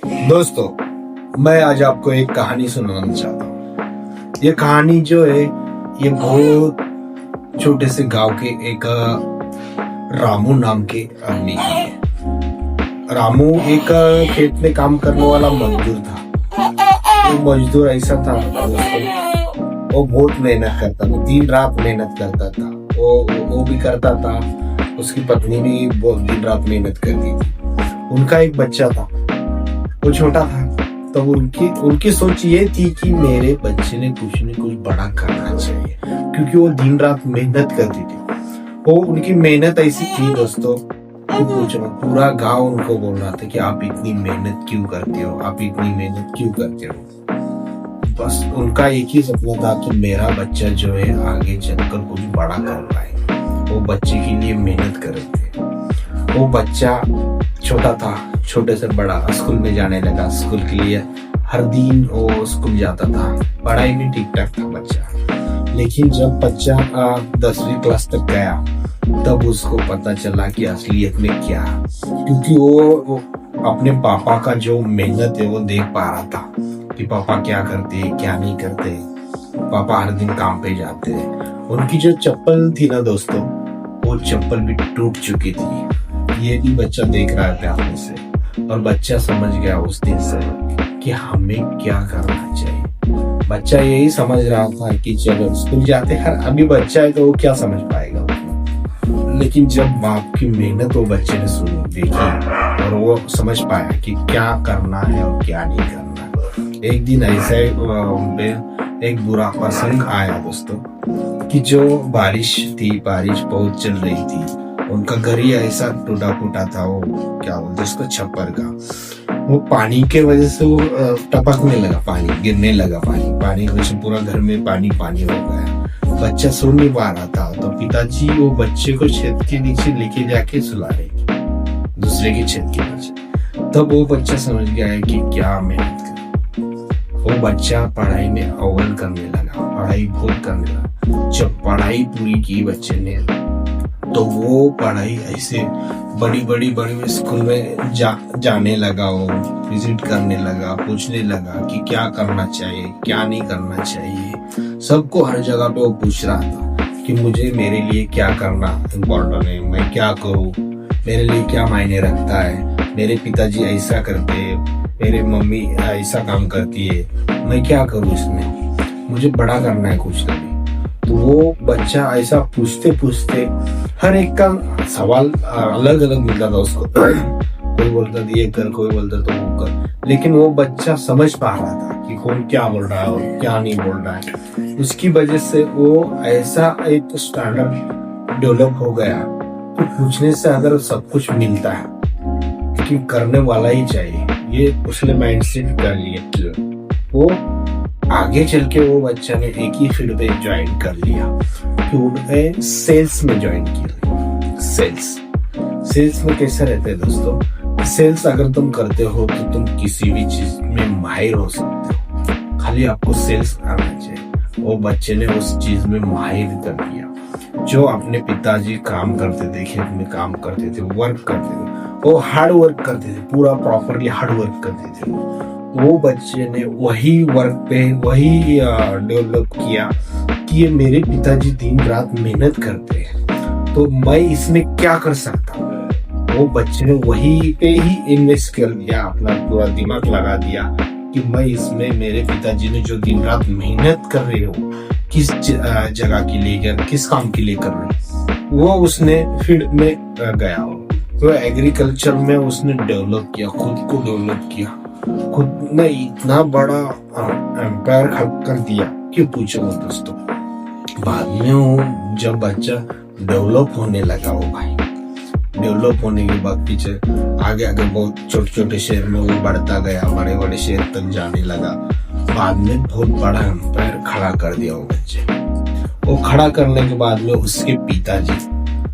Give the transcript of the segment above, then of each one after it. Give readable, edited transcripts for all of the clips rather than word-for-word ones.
दोस्तों, मैं आज आपको एक कहानी सुनाना चाहता हूँ। ये कहानी जो है ये बहुत छोटे से गांव के एक रामू नाम के आदमी की है। रामू एक खेत में काम करने वाला मजदूर था। वो मजदूर ऐसा था दोस्तों, वो बहुत मेहनत करता था, दिन रात मेहनत करता था। वो भी करता था, उसकी पत्नी भी बहुत दिन रात मेहनत करती थी। उनका एक बच्चा था, वो छोटा था। तो उनकी सोच ये थी कि मेरे बच्चे ने कुछ न कुछ बड़ा करना चाहिए, क्योंकि वो दिन रात मेहनत करती थी। वो उनकी मेहनत ऐसी थी दोस्तों, पूछो, पूरा गांव उनको बोल रहा था कि आप इतनी मेहनत क्यों करते हो, आप इतनी मेहनत क्यों करते हो। बस उनका एक ही सपना था कि मेरा बच्चा जो है आगे चलकर कुछ बड़ा कर पाए। वो बच्चे के लिए मेहनत कर रहे थे। वो बच्चा छोटा था, छोटे से बड़ा स्कूल में जाने लगा। स्कूल के लिए हर दिन वो स्कूल जाता था, पढ़ाई में ठीक ठाक था बच्चा। लेकिन जब बच्चा 10वीं क्लास तक गया तब उसको पता चला कि असलियत में क्या, क्योंकि वो अपने पापा का जो मेहनत है वो देख पा रहा था कि पापा क्या करते क्या नहीं करते। पापा हर दिन काम पे जाते हैं। उनकी जो चप्पल थी ना दोस्तों, वो चप्पल भी टूट चुकी थी। ये भी बच्चा देख रहा था अपने से, और बच्चा समझ गया उस दिन से कि हमें क्या करना चाहिए। बच्चा यही समझ रहा था कि चलो स्कूल जाते हैं, अभी बच्चा है तो वो क्या समझ पाएगा। लेकिन जब बाप की मेहनत वो बच्चे ने सुनी देखी और वो समझ पाया कि क्या करना है और क्या नहीं करना। एक दिन ऐसा एक बुरा प्रसंग आया दोस्तों कि जो बारिश थी, बारिश बहुत चल रही थी। उनका घर ही ऐसा टूटा फूटा था, वो क्या बोलते उसको, छप्पर का। वो पानी के वजह से वो टपकने लगा, पानी गिरने लगा। पानी की वजह से पूरा घर में पानी पानी हो गया। बच्चा सो नहीं पा रहा था, तो पिताजी वो बच्चे को छत के नीचे लेके जाके सुला रहे थे, दूसरे के छत के नीचे। तब वो बच्चा समझ गया है कि क्या मेहनत कर। वो बच्चा पढ़ाई में अव्वल करने लगा, पढ़ाई बहुत करने लगा। जब पढ़ाई पूरी की बच्चे ने, तो वो पढ़ाई ऐसे बड़ी स्कूल में जाने लगा। वो विजिट करने लगा, पूछने लगा कि क्या करना चाहिए क्या नहीं करना चाहिए। सबको हर जगह पे वो पूछ रहा था कि मुझे, मेरे लिए क्या करना इम्पोर्टेंट है, मैं क्या करूँ, मेरे लिए क्या मायने रखता है। मेरे पिताजी ऐसा करते हैं, मेरे मम्मी ऐसा काम करती है, मैं क्या करूँ इसमें, मुझे बड़ा करना है कुछ नहीं। तो वो बच्चा ऐसा पूछते पूछते हर एक का सवाल अलग अलग मिलता था उसको। कोई बोलता था ये कर, कोई बोलता था वो कर। लेकिन वो बच्चा समझ पा रहा था कि कौन क्या बोल रहा है और क्या नहीं बोल रहा है। उसकी वजह से वो ऐसा एक स्टैंडर्ड डेवलप हो गया कि पूछने से अगर सब कुछ मिलता है कि करने वाला ही चाहिए, ये उसने माइंडसेट कर लिया। वो आगे चल के वो बच्चा ने एक ही फील्ड पे ज्वाइन कर लिया कि उन्हें सेल्स में ज्वाइन किया। सेल्स में कैसे रहते हैं दोस्तों, सेल्स अगर तुम करते हो तो तुम किसी भी चीज में माहिर हो सकते हो, खाली आपको सेल्स आना चाहिए। वो बच्चे ने उस चीज में माहिर कर लिया। जो अपने पिताजी काम करते थे, खेत में काम करते थे, वर्क करते थे, वो हार्ड वर्क करते थे, पूरा प्रॉपरली हार्ड वर्क करते थे। वो बच्चे ने वही वर्क पे वही डेवलप किया कि ये मेरे पिताजी दिन रात मेहनत करते हैं, तो मैं इसमें क्या कर सकता हूँ। वो बच्चे ने वही पे ही इन्वेस्ट कर दिया, अपना पूरा दिमाग लगा दिया कि मैं इसमें, मेरे पिताजी ने जो दिन रात मेहनत कर रहे हो, किस जगह के लिए, किस काम के लिए कर रहे हो, वो उसने फील्ड में गया। तो एग्रीकल्चर में उसने डेवलप किया, खुद को डेवलप किया। खुद ने इतना बड़ा एम्पायर खड़ा कर दिया कि पूछो दोस्तों। बाद में वो जब बच्चा डेवलप होने लगा, वो भाई डेवलप होने के बाद पीछे आगे बहुत छोटे छोटे शहर में वो बढ़ता गया, बड़े बड़े शहर तक जाने लगा। बाद में बहुत बड़ा एम्पायर खड़ा कर दिया वो बच्चे। वो खड़ा करने के बाद में उसके पिताजी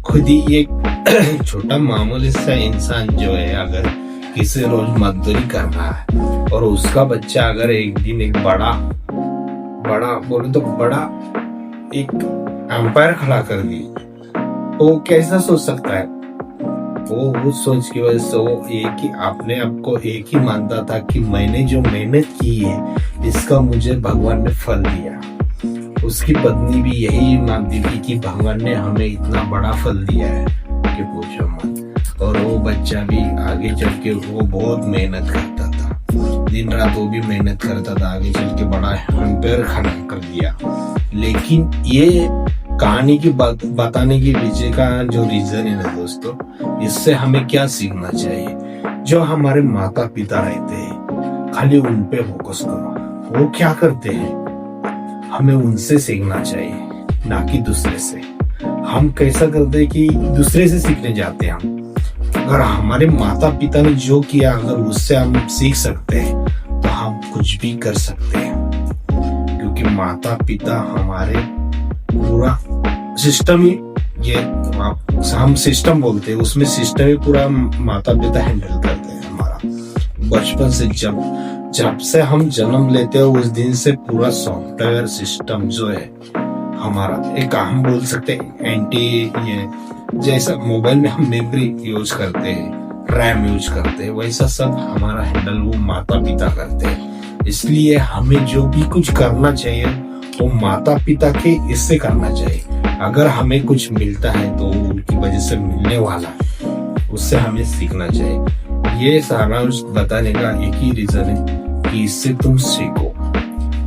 खुद ही एक छोटा मामूली सा इंसान जो है, अगर किसी रोज मजदूरी कर रहा है और उसका बच्चा अगर एक दिन एक बड़ा बोले तो बड़ा एक एम्पायर खड़ा कर दी, तो कैसा सोच सकता है। वो उस सोच की वजह से वो एक ही अपने आप को एक ही मानता था कि मैंने जो मेहनत की है इसका मुझे भगवान ने फल दिया। उसकी पत्नी भी यही मानती थी कि भगवान ने हमें इतना बड़ा फल दिया है कि पूछो मत। और वो बच्चा भी आगे चल के वो बहुत मेहनत करता था, दिन रात वो भी मेहनत करता था, आगे चल के बड़ा एम्पायर खड़ा कर दिया। लेकिन ये कहानी की बात बताने के पीछे का जो रीजन है ना दोस्तों, इससे हमें क्या सीखना चाहिए। जो हमारे माता पिता रहते हैं खाली उन पे फोकस करो, वो क्या करते हैं हमें उनसे सीखना चाहिए, ना कि दूसरे से। हम कैसा करते हैं कि दूसरे से सीखने जाते हैं। हम अगर हमारे माता पिता ने जो किया अगर उससे हम सीख सकते हैं तो हम कुछ भी कर सकते हैं, क्योंकि माता पिता हमारे पूरा सिस्टम ही ये हम सिस्टम बोलते हैं, उसमें सिस्टम ही पूरा माता पिता हैंडल करते हैं हमारा। बचपन से जब से हम जन्म लेते हैं उस दिन से पूरा सॉफ्टवेयर सिस्टम जो है हमारा, एक हम बोल सकते हैं एंटी, ये जैसा मोबाइल में हम मेमोरी यूज करते हैं, रैम यूज करते हैं, वैसा सब हमारा हैंडल वो माता पिता करते हैं। इसलिए हमें जो भी कुछ करना चाहिए वो माता पिता के इससे करना चाहिए। अगर हमें कुछ मिलता है तो उनकी वजह से मिलने वाला है, उससे हमें सीखना चाहिए। ये सारा बताने का एक ही रीजन है कि इससे तुम सीखो,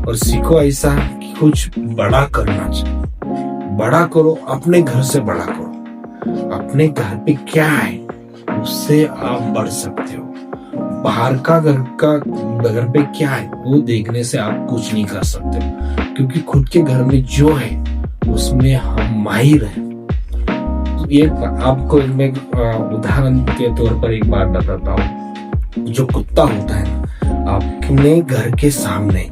और सीखो ऐसा कि कुछ बड़ा करना चाहिए। बड़ा करो, अपने घर से बड़ा करो। अपने घर पे क्या है उससे आप बढ़ सकते हो। बाहर का घर पे क्या है वो देखने से आप कुछ नहीं कर सकते, क्योंकि खुद के घर में जो है उसमें हम माहिर हैं। ये आपको मैं उदाहरण के तौर पर एक बात बताता हूँ। जो कुत्ता होता है अपने घर के सामने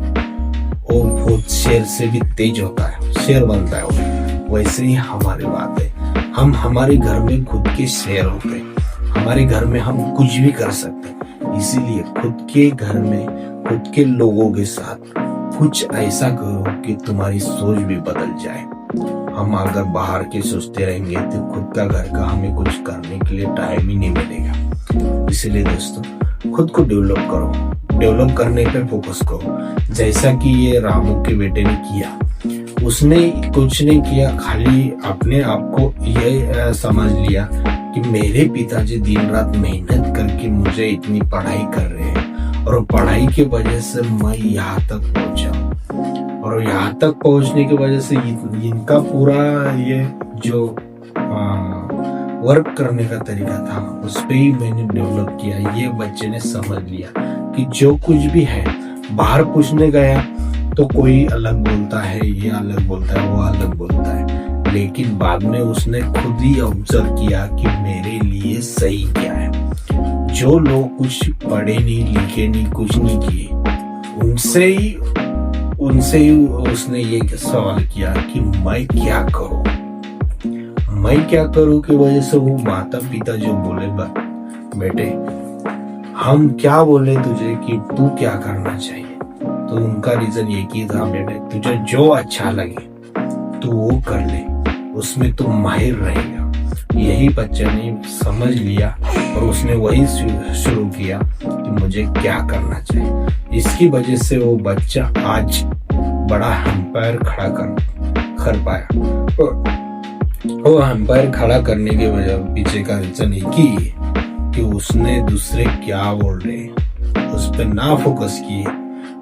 वो बहुत शेर से भी तेज होता है, शेर बनता है वो। वैसे ही हमारी बात है, हम हमारे घर में खुद के शेर होते हैं। हमारे घर में हम कुछ भी कर सकते हैं। इसीलिए खुद के घर में खुद के लोगों के साथ कुछ ऐसा करो कि तुम्हारी सोच भी बदल जाए। हम अगर बाहर के सोचते रहेंगे तो खुद का घर का हमें कुछ करने के लिए टाइम ही नहीं मिलेगा। इसलिए दोस्तों खुद को डेवलप करो, डेवलप करने पे फोकस करो। जैसा कि ये रामू के बेटे ने किया, उसने कुछ नहीं किया, खाली अपने आप को ये समझ लिया कि मेरे पिताजी दिन रात मेहनत करके मुझे इतनी पढ़ाई कर रहे हैं और पढ़ाई की वजह से मैं यहाँ तक पहुंचा। और यहाँ तक पहुंचने की वजह से इनका पूरा ये जो वर्क करने का तरीका था उस पे ही मैंने डेवलप किया। ये बच्चे ने समझ लिया कि जो कुछ भी है, बाहर पूछने गया तो कोई अलग बोलता है, ये अलग बोलता है, वो अलग बोलता है, लेकिन बाद में उसने खुद ही ऑब्जर्व किया कि मेरे लिए सही क्या है। जो लोग कुछ पढ़े नहीं, लिखे नहीं, कुछ नहीं किए, उनसे ही उसने ये सवाल किया कि मैं क्या करूं, मैं क्या करूं की वजह से वो माता पिता जो बोले बेटे हम क्या बोले तुझे कि तू क्या करना चाहिए, तो उनका रीजन एक ही था, बेटे तुझे जो अच्छा लगे तू वो कर ले, उसमें तू माहिर रहेगा। यही बच्चे ने समझ लिया और उसने वही शुरू किया कि मुझे क्या करना चाहिए। इसकी वजह से वो बच्चा आज बड़ा एम्पायर खड़ा कर पाया। वो एम्पायर खड़ा करने के वजह पीछे का रीजन एक ही है कि उसने दूसरे क्या बोल रहे हैं उस पर ना फोकस किए,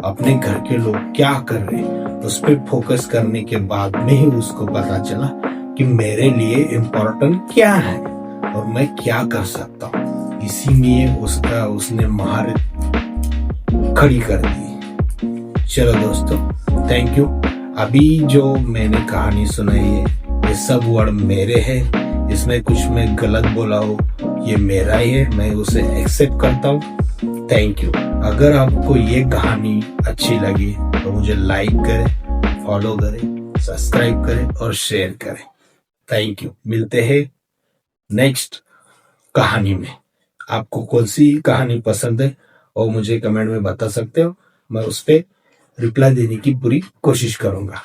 अपने घर के लोग क्या कर रहे हैं उस पर फोकस करने के बाद में ही उसको पता चला कि मेरे लिए इम्पोर्टेंट क्या है और मैं क्या कर सकता हूँ। इसी में उसने महारत खड़ी कर दी। चलो दोस्तों थैंक यू। अभी जो मैंने कहानी सुनाई है ये सब वर्ड मेरे हैं, इसमें कुछ मैं गलत बोला हो ये मेरा ही है, मैं उसे एक्सेप्ट करता हूँ। Thank you. अगर आपको ये कहानी अच्छी लगी तो मुझे लाइक करें, फॉलो करें, सब्सक्राइब करें और शेयर करें। Thank you. मिलते हैं नेक्स्ट कहानी में। आपको कौन सी कहानी पसंद है और मुझे कमेंट में बता सकते हो, मैं उस पर रिप्लाई देने की पूरी कोशिश करूंगा।